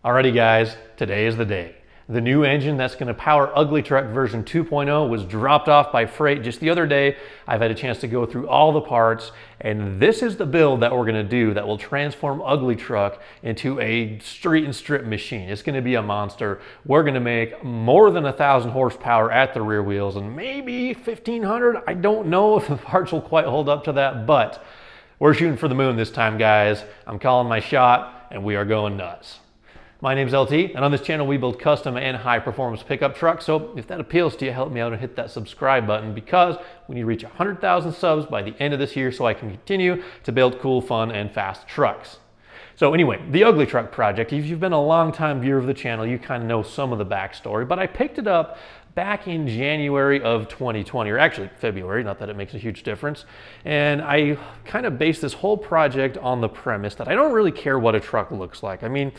Alrighty guys, today is the day. The new engine that's going to power UglyTruck version 2.0 was dropped off by freight just the other day. I've had a chance to go through all the parts, and this is the build that we're going to do that will transform UglyTruck into a street and strip machine. It's going to be a monster. We're going to make more than 1,000 horsepower at the rear wheels and maybe 1,500. I don't know if the parts will quite hold up to that, but we're shooting for the moon this time, guys. I'm calling my shot, and we are going nuts. My name's LT, and on this channel we build custom and high performance pickup trucks, so if that appeals to you, help me out and hit that subscribe button because we need to reach 100,000 subs by the end of this year so I can continue to build cool, fun, and fast trucks. So anyway, the UglyTruck project, if you've been a long time viewer of the channel, you kind of know some of the backstory, but I picked it up back in January of 2020, or actually February, not that it makes a huge difference. And I kind of based this whole project on the premise that I don't really care what a truck looks like. I mean,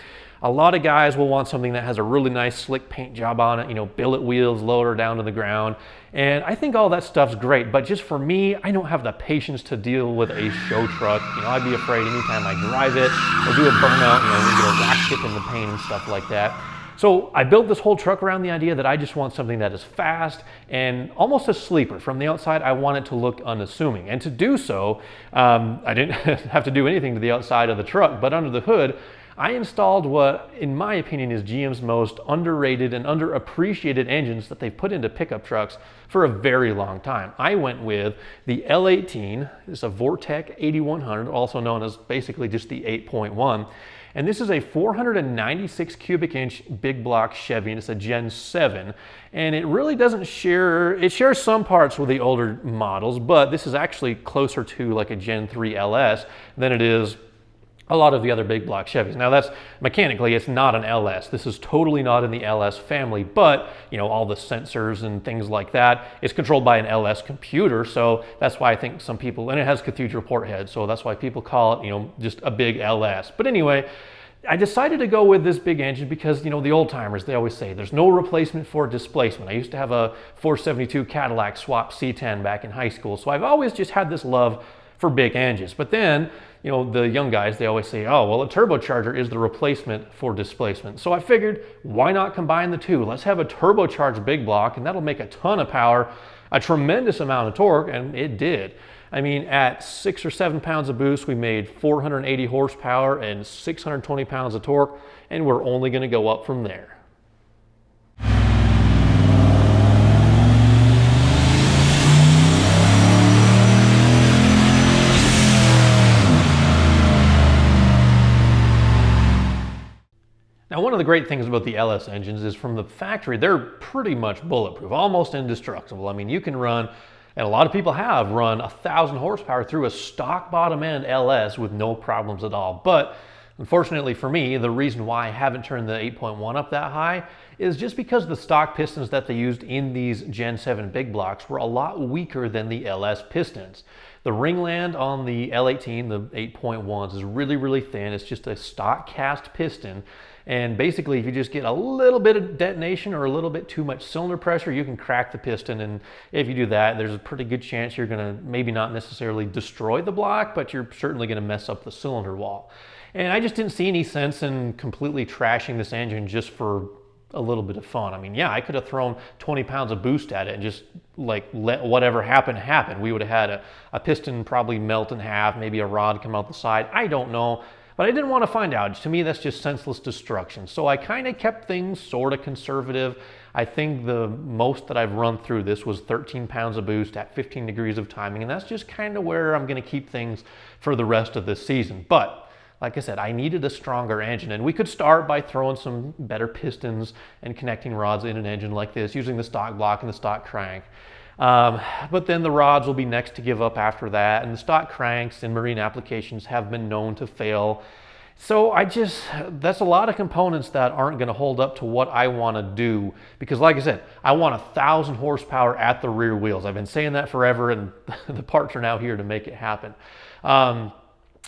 a lot of guys will want something that has a really nice slick paint job on it, you know, billet wheels, lower down to the ground. And I think all that stuff's great, but just for me, I don't have the patience to deal with a show truck. You know, I'd be afraid anytime I drive it or do a burnout, you know, we get a rack tip in the paint and stuff like that. So I built this whole truck around the idea that I just want something that is fast and almost a sleeper. From the outside, I want it to look unassuming. And to do so, I didn't have to do anything to the outside of the truck, but under the hood, I installed what, in my opinion, is GM's most underrated and underappreciated engines that they've put into pickup trucks for a very long time. I went with the L18. It's a Vortec 8100, also known as basically just the 8.1. And this is a 496 cubic inch big block Chevy, and it's a Gen 7. And it really doesn't share, it shares some parts with the older models, but this is actually closer to like a Gen 3 LS than it is a lot of the other big block Chevys. Now that's, mechanically, it's not an LS. This is totally not in the LS family, but you know, all the sensors and things like that, it's controlled by an LS computer. So that's why I think some people, and it has cathedral port heads, so that's why people call it, you know, just a big LS. But anyway, I decided to go with this big engine because, you know, the old timers, they always say there's no replacement for displacement. I used to have a 472 Cadillac swap C10 back in high school. So I've always just had this love for big engines. But then, you know, the young guys, they always say, oh, well, a turbocharger is the replacement for displacement. So I figured, why not combine the two? Let's have a turbocharged big block, and that'll make a ton of power, a tremendous amount of torque, and it did. I mean, at 6 or 7 pounds of boost, we made 480 horsepower and 620 pounds of torque, and we're only gonna go up from there. Now, one of the great things about the LS engines is from the factory, they're pretty much bulletproof, almost indestructible. I mean, you can run, and a lot of people have run 1,000 horsepower through a stock bottom end LS with no problems at all. But unfortunately for me, the reason why I haven't turned the 8.1 up that high is just because the stock pistons that they used in these Gen 7 big blocks were a lot weaker than the LS pistons. The ringland on the L18, the 8.1s, is really, really thin. It's just a stock cast piston. And basically, if you just get a little bit of detonation or a little bit too much cylinder pressure, you can crack the piston. And if you do that, there's a pretty good chance you're gonna maybe not necessarily destroy the block, but you're certainly gonna mess up the cylinder wall. And I just didn't see any sense in completely trashing this engine just for a little bit of fun. I mean, yeah, I could have thrown 20 pounds of boost at it and just like let whatever happen happen. We would have had a piston probably melt in half, maybe a rod come out the side. I don't know. But I didn't want to find out. To me, that's just senseless destruction. So I kind of kept things sort of conservative. I think the most that I've run through this was 13 pounds of boost at 15 degrees of timing. And that's just kind of where I'm going to keep things for the rest of this season. But like I said, I needed a stronger engine. And we could start by throwing some better pistons and connecting rods in an engine like this, using the stock block and the stock crank. But then the rods will be next to give up after that, and the stock cranks in marine applications have been known to fail. So that's a lot of components that aren't going to hold up to what I want to do, because like I said, I want 1,000 horsepower at the rear wheels. I've been saying that forever, and the parts are now here to make it happen.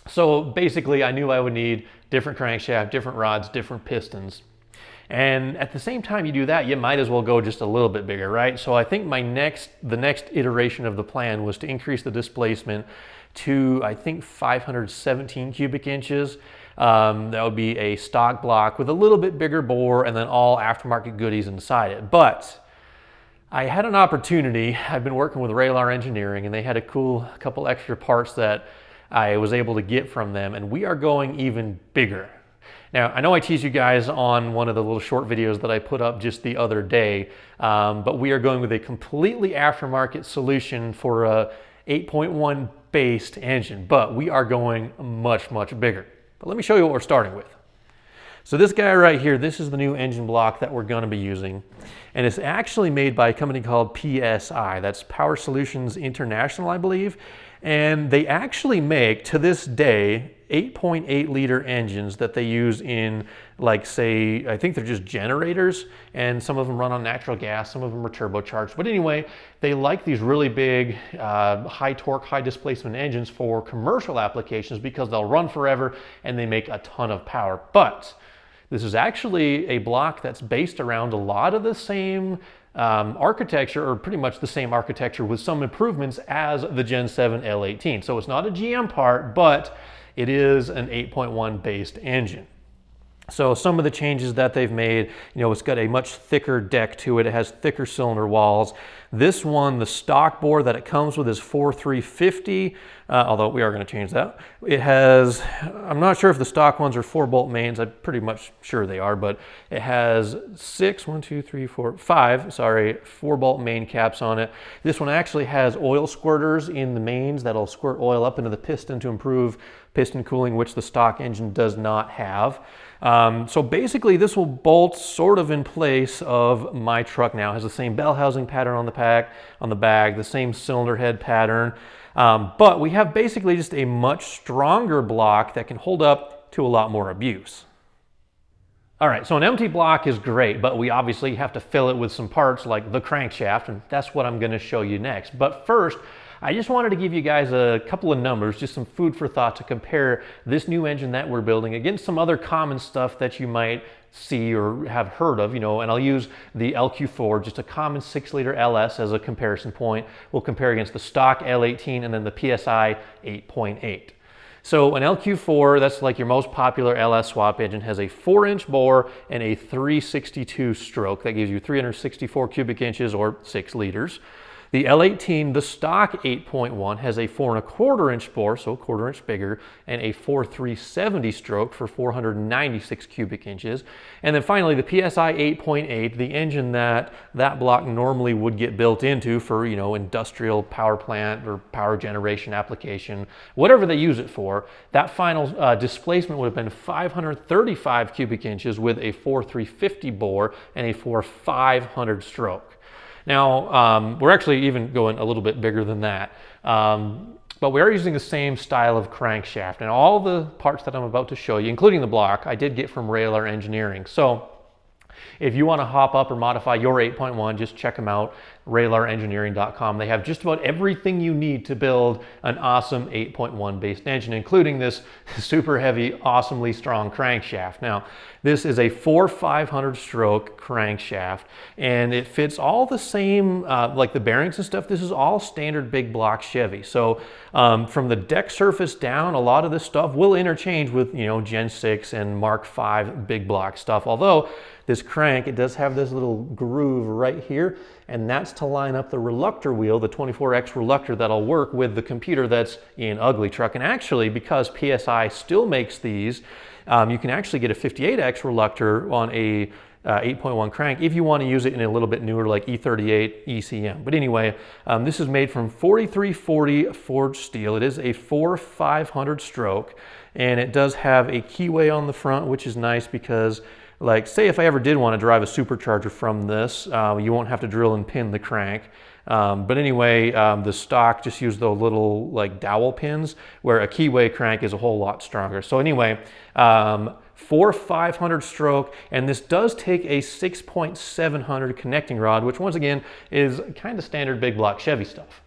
So basically, I knew I would need different crankshaft, different rods, different pistons. And at the same time you do that, you might as well go just a little bit bigger, right? So I think the next iteration of the plan was to increase the displacement to, I think, 517 cubic inches. That would be a stock block with a little bit bigger bore and then all aftermarket goodies inside it. But I had an opportunity. I've been working with Raylar Engineering, and they had a cool couple extra parts that I was able to get from them, and we are going even bigger. Now, I know I teased you guys on one of the little short videos that I put up just the other day, but we are going with a completely aftermarket solution for a 8.1 based engine, but we are going much, much bigger. But let me show you what we're starting with. So this guy right here, this is the new engine block that we're going to be using. And it's actually made by a company called PSI. That's Power Solutions International, I believe. And they actually make, to this day, 8.8 liter engines that they use in, like, say, I think they're just generators, and some of them run on natural gas, some of them are turbocharged. But anyway, they like these really big, high torque, high displacement engines for commercial applications because they'll run forever and they make a ton of power. But this is actually a block that's based around a lot of the same architecture, or pretty much the same architecture with some improvements as the Gen 7 L18. So it's not a GM part, but it is an 8.1 based engine. So some of the changes that they've made, it's got a much thicker deck to it. It has thicker cylinder walls. This one, the stock bore that it comes with is 4350, although we are going to change that. It has, I'm not sure if the stock ones are 4-bolt mains. I'm pretty much sure they are, but it has 5 4-bolt main caps on it. This one actually has oil squirters in the mains that'll squirt oil up into the piston to improve piston cooling, which the stock engine does not have. So basically this will bolt sort of in place of my truck now. It has the same bell housing pattern on the bag, the same cylinder head pattern, but we have basically just a much stronger block that can hold up to a lot more abuse. All right, so an empty block is great, but we obviously have to fill it with some parts like the crankshaft, and that's what I'm going to show you next. But first, I just wanted to give you guys a couple of numbers, just some food for thought to compare this new engine that we're building against some other common stuff that you might see or have heard of, and I'll use the LQ4, just a common 6-liter LS as a comparison point. We'll compare against the stock L18 and then the PSI 8.8. So an LQ4, that's like your most popular LS swap engine, has a 4-inch bore and a 362 stroke. That gives you 364 cubic inches or 6 liters. The L18, the stock 8.1, has a 4¼ inch bore, so a 1/4 inch bigger, and a 4,370 stroke for 496 cubic inches. And then finally, the PSI 8.8, the engine that block normally would get built into for, industrial power plant or power generation application, whatever they use it for, that final displacement would have been 535 cubic inches with a 4,350 bore and a 4,500 stroke. Now, we're actually even going a little bit bigger than that, but we are using the same style of crankshaft, and all the parts that I'm about to show you, including the block, I did get from Raylar Engineering. So if you want to hop up or modify your 8.1, just check them out, raylarengineering.com. They have just about everything you need to build an awesome 8.1 based engine, including this super heavy, awesomely strong crankshaft. Now, this is a 4,500 stroke crankshaft, and it fits all the same, like the bearings and stuff. This is all standard big block Chevy. So from the deck surface down, a lot of this stuff will interchange with, Gen 6 and Mark 5 big block stuff. Although this crank, it does have this little groove right here, and that's to line up the reluctor wheel, the 24X reluctor that'll work with the computer that's in UglyTruck. And actually, because PSI still makes these, you can actually get a 58X reluctor on a 8.1 crank if you want to use it in a little bit newer, like E38 ECM. But anyway, this is made from 4340 forged steel. It is a 4,500 stroke, and it does have a keyway on the front, which is nice because, like, say if I ever did want to drive a supercharger from this, you won't have to drill and pin the crank. But anyway, the stock just used the little like dowel pins, where a keyway crank is a whole lot stronger. So anyway, 4,500 stroke, and this does take a 6.700 connecting rod, which once again is kind of standard big block Chevy stuff.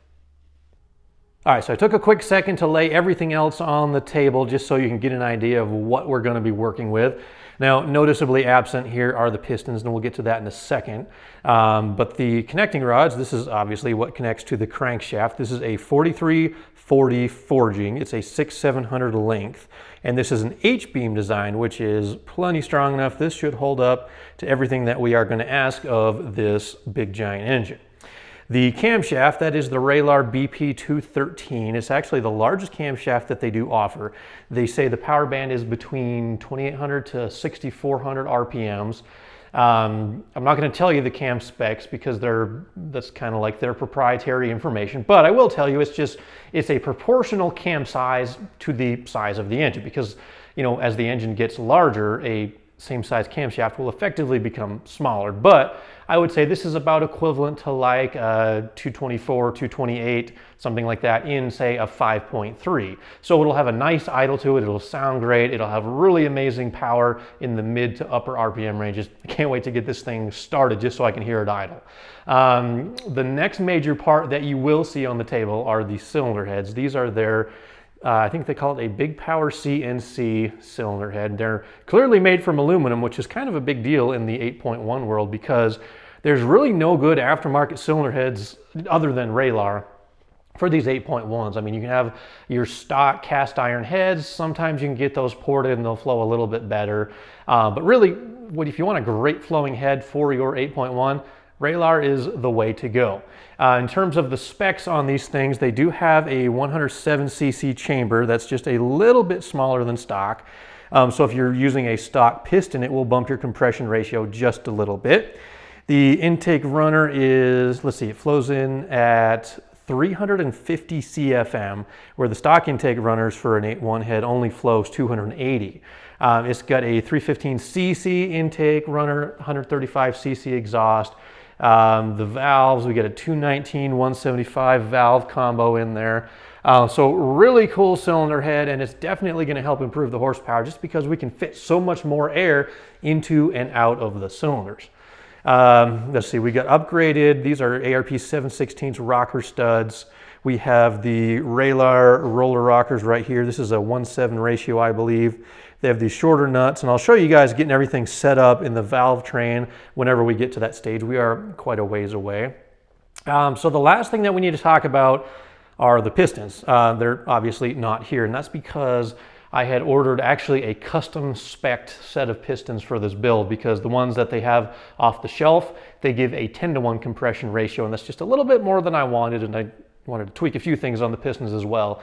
All right, so I took a quick second to lay everything else on the table just so you can get an idea of what we're going to be working with. Now, noticeably absent here are the pistons, and we'll get to that in a second. But the connecting rods, this is obviously what connects to the crankshaft. This is a 4340 forging. It's a 6/700 length. And this is an H-beam design, which is plenty strong enough. This should hold up to everything that we are going to ask of this big giant engine. The camshaft, that is the Raylar BP213. It's actually the largest camshaft that they do offer. They say the power band is between 2,800 to 6,400 RPMs. I'm not going to tell you the cam specs because that's kind of like their proprietary information, but I will tell you it's a proportional cam size to the size of the engine, because as the engine gets larger, a same size camshaft will effectively become smaller. But I would say this is about equivalent to like a 224, 228, something like that in say a 5.3. So it'll have a nice idle to it, it'll sound great, it'll have really amazing power in the mid to upper RPM ranges. I can't wait to get this thing started just so I can hear it idle. The next major part that you will see on the table are the cylinder heads. These are their I think they call it a big power CNC cylinder head. They're clearly made from aluminum, which is kind of a big deal in the 8.1 world because there's really no good aftermarket cylinder heads other than Raylar for these 8.1s. I mean, you can have your stock cast iron heads. Sometimes you can get those ported and they'll flow a little bit better. But really, if you want a great flowing head for your 8.1, Raylar is the way to go. In terms of the specs on these things, they do have a 107cc chamber that's just a little bit smaller than stock. So if you're using a stock piston, it will bump your compression ratio just a little bit. The intake runner is, let's see, it flows in at 350 CFM, where the stock intake runners for an 8.1 head only flows 280. It's got a 315cc intake runner, 135cc exhaust. The valves, we get a 219 175 valve combo in there. So really cool cylinder head, and it's definitely going to help improve the horsepower just because we can fit so much more air into and out of the cylinders. Let's see, we got upgraded. These are ARP 7/16 rocker studs. We have the Raylar roller rockers right here. This is a 1:7 ratio, I believe. They have these shorter nuts, and I'll show you guys getting everything set up in the valve train whenever we get to that stage. We are quite a ways away. So the last thing that we need to talk about are the pistons. They're obviously not here, and that's because I had ordered actually a custom spec'd set of pistons for this build, because the ones that they have off the shelf, they give a 10-to-1 compression ratio, and that's just a little bit more than I wanted, and I wanted to tweak a few things on the pistons as well.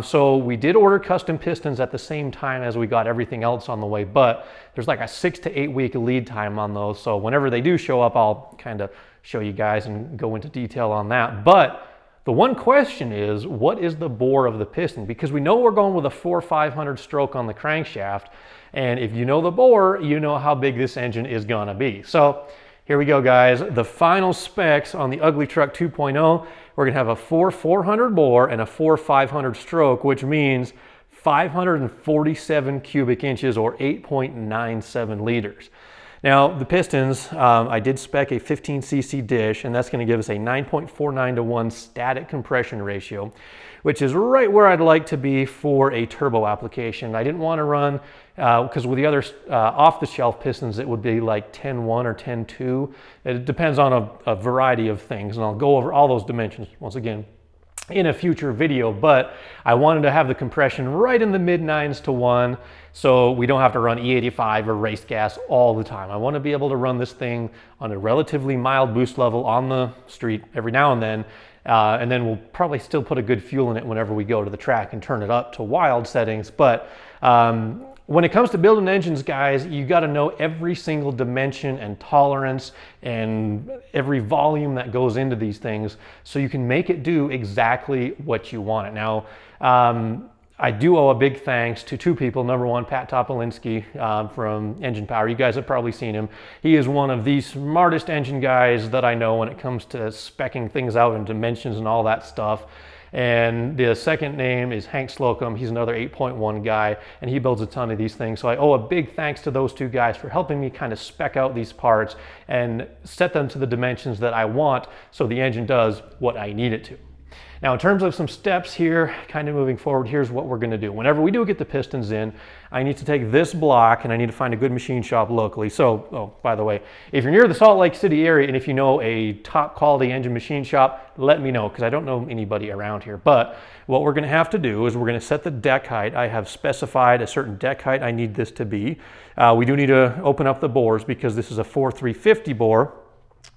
So we did order custom pistons at the same time as we got everything else on the way, but there's like a 6 to 8 week lead time on those. So whenever they do show up, I'll kind of show you guys and go into detail on that. But the one question is, what is the bore of the piston? Because we know we're going with a 4/500 stroke on the crankshaft. And if you know the bore, you know how big this engine is gonna be. So here we go, guys. The final specs on the UglyTruck 2.0, we're gonna have a 4/400 bore and a 4/500 stroke, which means 547 cubic inches or 8.97 liters. Now, the pistons, I did spec a 15cc dish, and that's going to give us a 9.49 to 1 static compression ratio, which is right where I'd like to be for a turbo application. I didn't want to run, because with the other off-the-shelf pistons, it would be like 10.1 or 10.2. It depends on a variety of things, and I'll go over all those dimensions once again in a future video, but I wanted to have the compression right in the mid-9s to 1, so we don't have to run E85 or race gas all the time. I want to be able to run this thing on a relatively mild boost level on the street every now and then we'll probably still put a good fuel in it whenever we go to the track and turn it up to wild settings. But when it comes to building engines, guys, you got to know every single dimension and tolerance and every volume that goes into these things so you can make it do exactly what you want it. Now, I do owe a big thanks to two people. Number one, Pat Topolinski from Engine Power. You guys have probably seen him. He is one of the smartest engine guys that I know when it comes to speccing things out and dimensions and all that stuff. And the second name is Hank Slocum. He's another 8.1 guy, and he builds a ton of these things. So I owe a big thanks to those two guys for helping me kind of spec out these parts and set them to the dimensions that I want so the engine does what I need it to. Now, in terms of some steps here, kind of moving forward, here's what we're going to do. Whenever we do get the pistons in, I need to take this block and I need to find a good machine shop locally. So, oh, by the way, if you're near the Salt Lake City area and if you know a top quality engine machine shop, let me know because I don't know anybody around here. But what we're going to have to do is we're going to set the deck height. I have specified a certain deck height I need this to be. We do need to open up the bores because this is a 4.350 bore.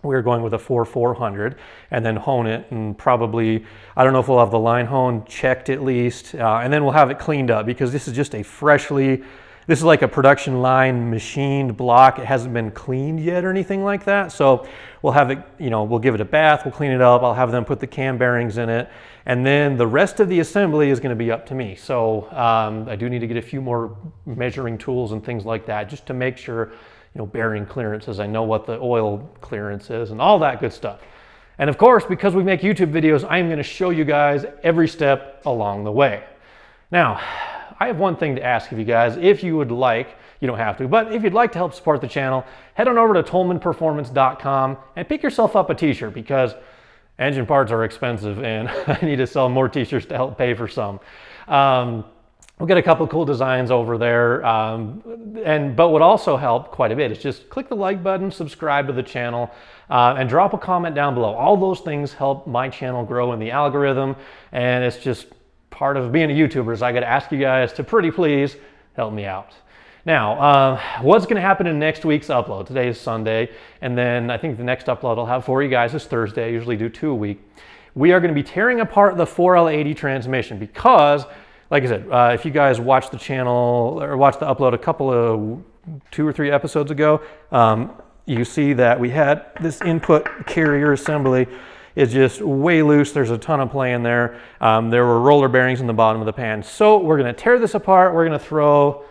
We're going with a 4.400 and then hone it, and probably, I don't know if we'll have the line hone checked at least, and then we'll have it cleaned up because this is just a freshly, this is like a production line machined block. It hasn't been cleaned yet or anything like that. So we'll have it, you know, we'll give it a bath, we'll clean it up. I'll have them put the cam bearings in it. And then the rest of the assembly is going to be up to me. So I do need to get a few more measuring tools and things like that just to make sure, you know, bearing clearances, I know what the oil clearance is and all that good stuff. And of course, because we make YouTube videos, I'm going to show you guys every step along the way. Now, I have one thing to ask of you guys. If you would like, you don't have to, but if you'd like to help support the channel, head on over to tolmanperformance.com and pick yourself up a t-shirt because engine parts are expensive and I need to sell more t-shirts to help pay for some. We'll get a couple of cool designs over there, but what also help quite a bit is just click the like button, subscribe to the channel, and drop a comment down below. All those things help my channel grow in the algorithm, and it's just part of being a YouTuber. So I got to ask you guys to pretty please help me out. Now, what's going to happen in next week's upload? Today is Sunday, and then I think the next upload I'll have for you guys is Thursday. I usually do 2 a week. We are going to be tearing apart the 4L80 transmission because, like I said, if you guys watched the channel or watched the upload a couple of 2 or 3 episodes ago, you see that we had this input carrier assembly is just way loose. There's a ton of play in there. There were roller bearings in the bottom of the pan. So we're going to tear this apart. We're going to throw,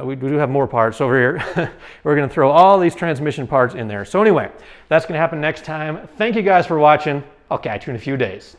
we do have more parts over here. We're going to throw all these transmission parts in there. So anyway, that's going to happen next time. Thank you guys for watching. I'll catch you in a few days.